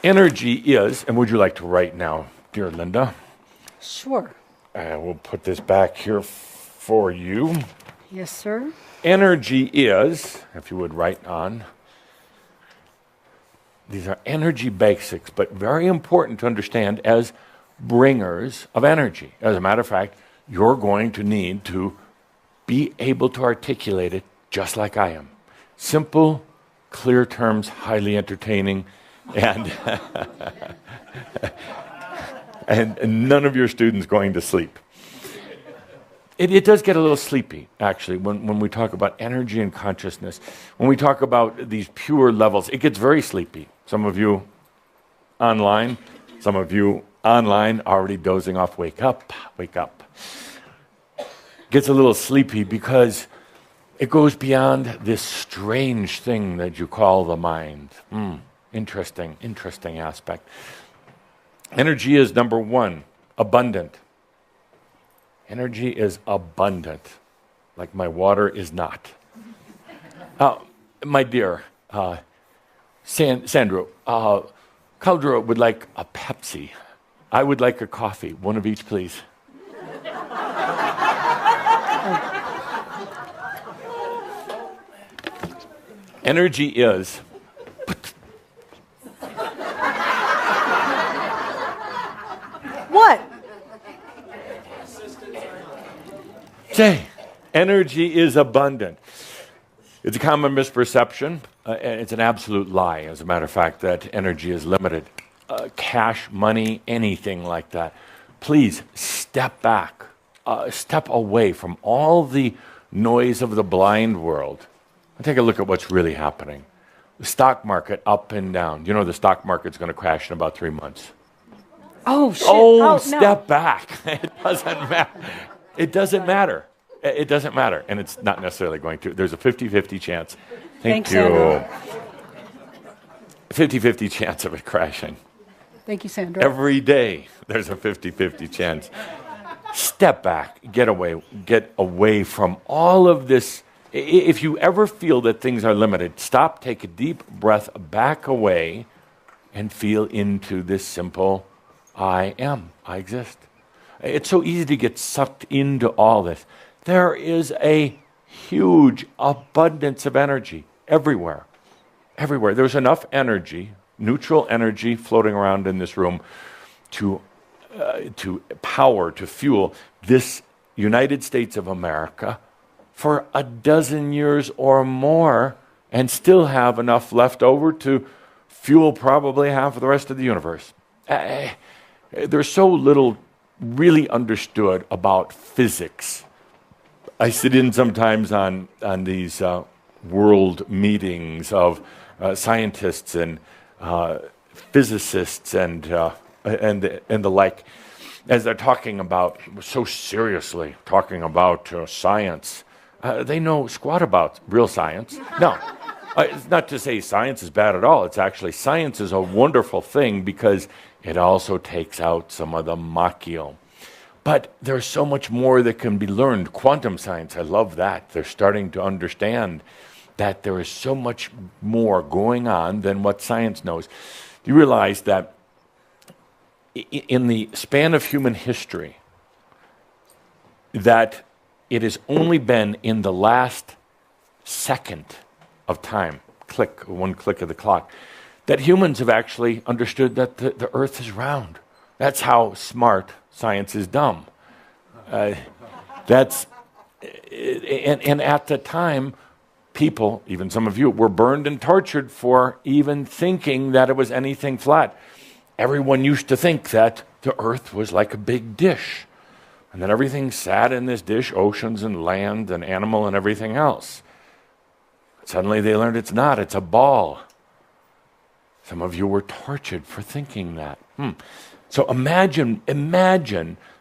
Energy is, and would you like to write now, dear Linda? Sure. We'll put this back here for you. Yes, sir. Energy is, if you would write on, these are energy basics, but very important to understand as bringers of energy. As a matter of fact, you're going to need to be able to articulate it just like I am. Simple, clear terms, highly entertaining, and and none of your students going to sleep. It does get a little sleepy, actually, when we talk about energy and consciousness. When we talk about these pure levels, it gets very sleepy. Some of you online, some of you online already dozing off. Wake up, wake up. Gets a little sleepy because it goes beyond this strange thing that you call the mind. Interesting aspect. Energy is number one, abundant. Energy is abundant, like my water is not. My dear, Sandro, Caldera would like a Pepsi. I would like a coffee. One of each, please. Energy is... What? Say, energy is abundant. It's a common misperception, and it's an absolute lie, as a matter of fact, that energy is limited. Cash, money, anything like that. Please step back, step away from all the noise of the blind world, and take a look at what's really happening. The stock market up and down. You know the stock market's going to crash in about 3 months. Oh, shit. Oh, step no. back. It doesn't matter. It doesn't matter. It doesn't matter. And it's not necessarily going to. There's a 50-50 chance. Thank you. Sandra. 50-50 chance of it crashing. Thank you, Sandra. Every day there's a 50-50 chance. Step back. Get away from all of this. If you ever feel that things are limited, stop, take a deep breath, back away, and feel into this simple I am. I exist. It's so easy to get sucked into all this. There is a huge abundance of energy everywhere. Everywhere. There's enough energy, neutral energy floating around in this room to power, to fuel this United States of America for a dozen years or more, and still have enough left over to fuel probably half of the rest of the universe. There's so little really understood about physics. I sit in sometimes on these world meetings of scientists and physicists and the like, as they're talking about, so seriously talking about science. They know squat about real science. No, it's not to say science is bad at all. It's actually, science is a wonderful thing because it also takes out some of the macchio. But there's so much more that can be learned. Quantum science, I love that. They're starting to understand that there is so much more going on than what science knows. Do you realize that in the span of human history, that it has only been in the last second of time, one click of the clock, that humans have actually understood that the earth is round. That's how smart science is dumb. And at the time, people, even some of you, were burned and tortured for even thinking that it was anything flat. Everyone used to think that the earth was like a big dish, and that everything sat in this dish, oceans and land and animal and everything else. Suddenly they learned it's not, it's a ball. Some of you were tortured for thinking that. So imagine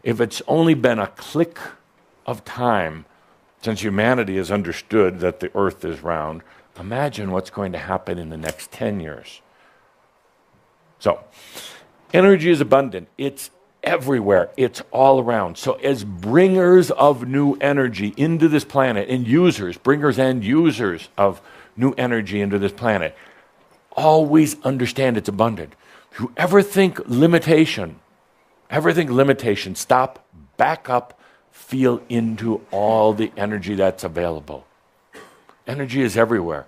if it's only been a click of time since humanity has understood that the earth is round. Imagine what's going to happen in the next 10 years. So, energy is abundant. It's everywhere. It's all around. So as bringers of new energy into this planet, and bringers and users of new energy into this planet, always understand it's abundant. If you ever think limitation, stop, back up, feel into all the energy that's available. Energy is everywhere.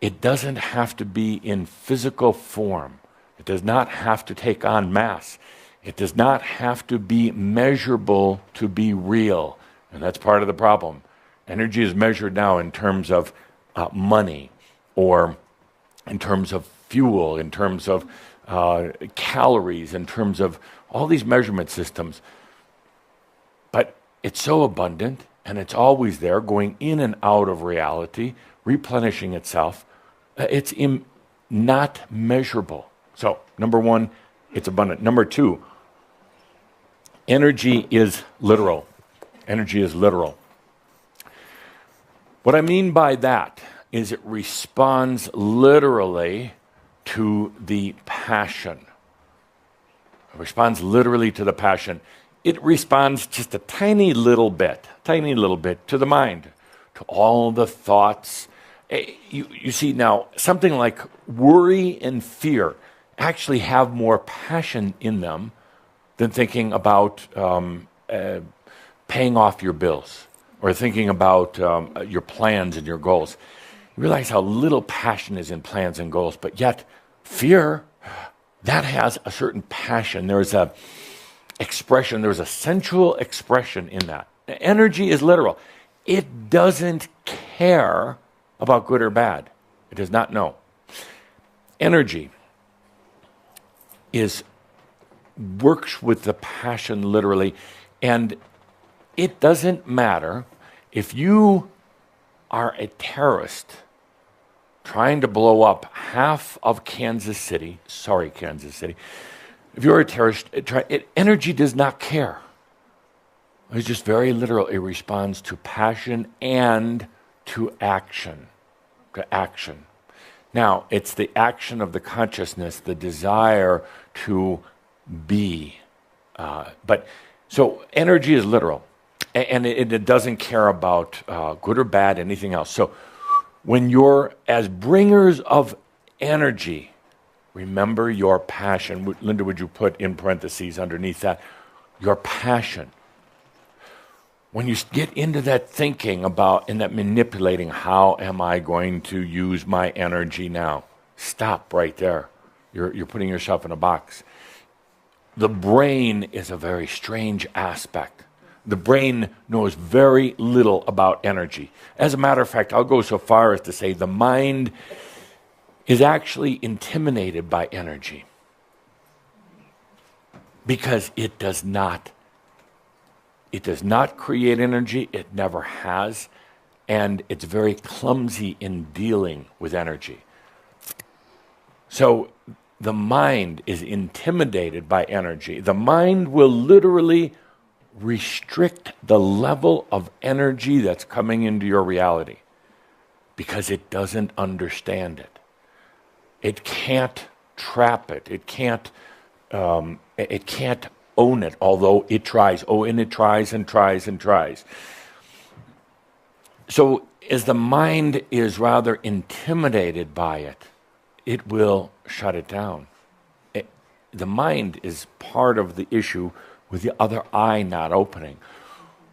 It doesn't have to be in physical form. It does not have to take on mass. It does not have to be measurable to be real. And that's part of the problem. Energy is measured now in terms of money, or in terms of fuel, in terms of calories, in terms of all these measurement systems. But it's so abundant, and it's always there, going in and out of reality, replenishing itself. It's not measurable. So, number one, it's abundant. Number two, energy is literal. Energy is literal. What I mean by that is it responds literally to the passion. It responds literally to the passion. It responds just a tiny little bit to the mind, to all the thoughts. You see now, something like worry and fear actually have more passion in them than thinking about paying off your bills or thinking about your plans and your goals. You realize how little passion is in plans and goals, but yet fear, that has a certain passion. There's a expression, there's a sensual expression in that. Energy is literal. It doesn't care about good or bad. It does not know. Energy works with the passion literally, and it doesn't matter if you are a terrorist trying to blow up half of Kansas City. Sorry, Kansas City. If you're a terrorist, energy does not care. It's just very literal. It responds to passion and to action. Now, it's the action of the consciousness, the desire to be. So energy is literal, and it doesn't care about good or bad, anything else. So when you're, as bringers of energy, remember your passion. Linda, would you put in parentheses underneath that, your passion? When you get into that thinking about, and that manipulating, how am I going to use my energy now? Stop right there. You're putting yourself in a box. The brain is a very strange aspect. The brain knows very little about energy. As a matter of fact, I'll go so far as to say the mind is actually intimidated by energy because it does not create energy. It never has, and it's very clumsy in dealing with energy. So the mind is intimidated by energy. The mind will literally restrict the level of energy that's coming into your reality because it doesn't understand it. It can't trap it. It can't own it, although it tries. Oh, and it tries and tries and tries. So as the mind is rather intimidated by it, it will shut it down. The mind is part of the issue with the other eye not opening.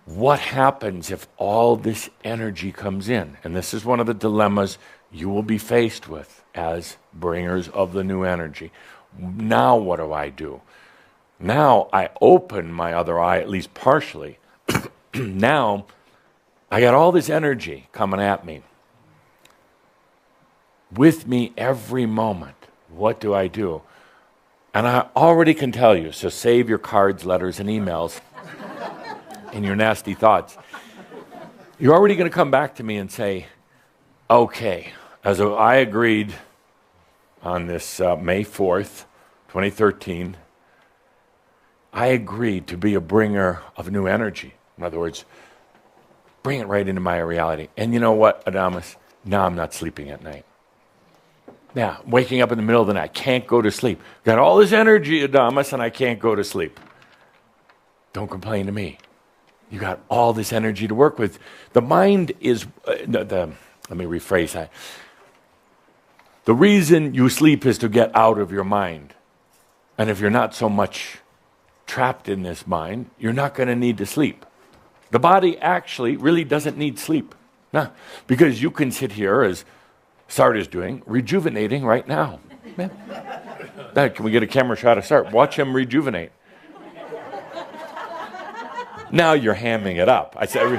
What happens if all this energy comes in? And this is one of the dilemmas you will be faced with as bringers of the new energy. Now what do? Now I open my other eye, at least partially. Now I got all this energy coming at me, with me every moment. What do? And I already can tell you, so save your cards, letters, and emails and your nasty thoughts. You're already going to come back to me and say, okay, as I agreed on this May 4th, 2013, I agreed to be a bringer of new energy. In other words, bring it right into my reality. And you know what, Adamus? Now I'm not sleeping at night. Yeah, waking up in the middle of the night, can't go to sleep. Got all this energy, Adamus, and I can't go to sleep. Don't complain to me. You got all this energy to work with. The mind is, let me rephrase that. The reason you sleep is to get out of your mind. And if you're not so much trapped in this mind, you're not going to need to sleep. The body actually really doesn't need sleep. No, because you can sit here, as Sart is doing, rejuvenating right now. Can we get a camera shot of Sart? Watch him rejuvenate. Now you're hamming it up. I said,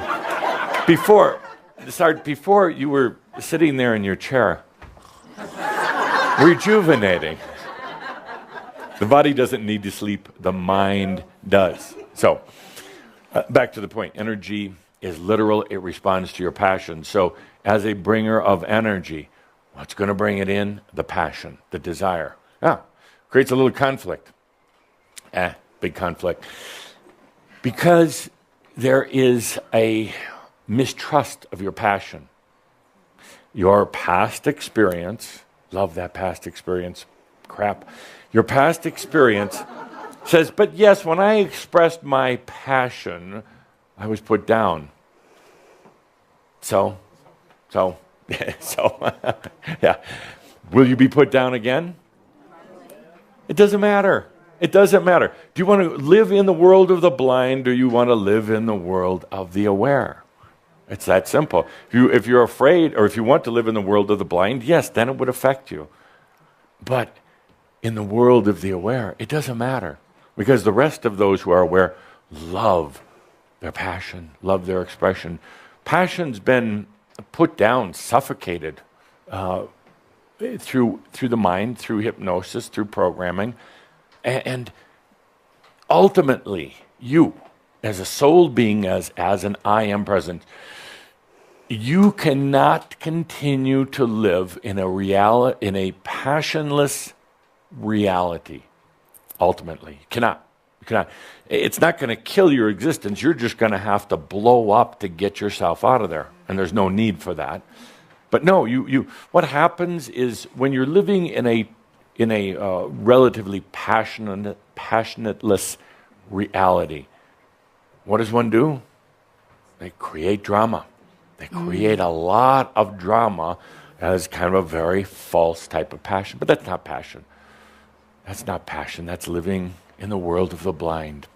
Sart, before you were sitting there in your chair, rejuvenating. The body doesn't need to sleep. The mind does. So, back to the point. Energy is literal. It responds to your passion. So, as a bringer of energy, what's going to bring it in? The passion, the desire. Creates a little conflict. Big conflict. Because there is a mistrust of your passion. Your past experience, love that past experience, crap. Your past experience says, but yes, when I expressed my passion, I was put down. So, yeah. Will you be put down again? It doesn't matter. It doesn't matter. Do you want to live in the world of the blind, or you want to live in the world of the aware? It's that simple. If you're afraid, or if you want to live in the world of the blind, yes, then it would affect you. But in the world of the aware, it doesn't matter. Because the rest of those who are aware love their passion, love their expression. Passion's been put down, suffocated through the mind, through hypnosis, through programming. And ultimately, you, as a soul being, as an I am present, you cannot continue to live in a passionless reality. Ultimately, you cannot. It's not going to kill your existence. You're just going to have to blow up to get yourself out of there, and there's no need for that. But no, you. What happens is when you're living in a relatively passionateless reality, what does one do? They create drama. They create a lot of drama as kind of a very false type of passion. But that's not passion. That's not passion. That's living in the world of the blind.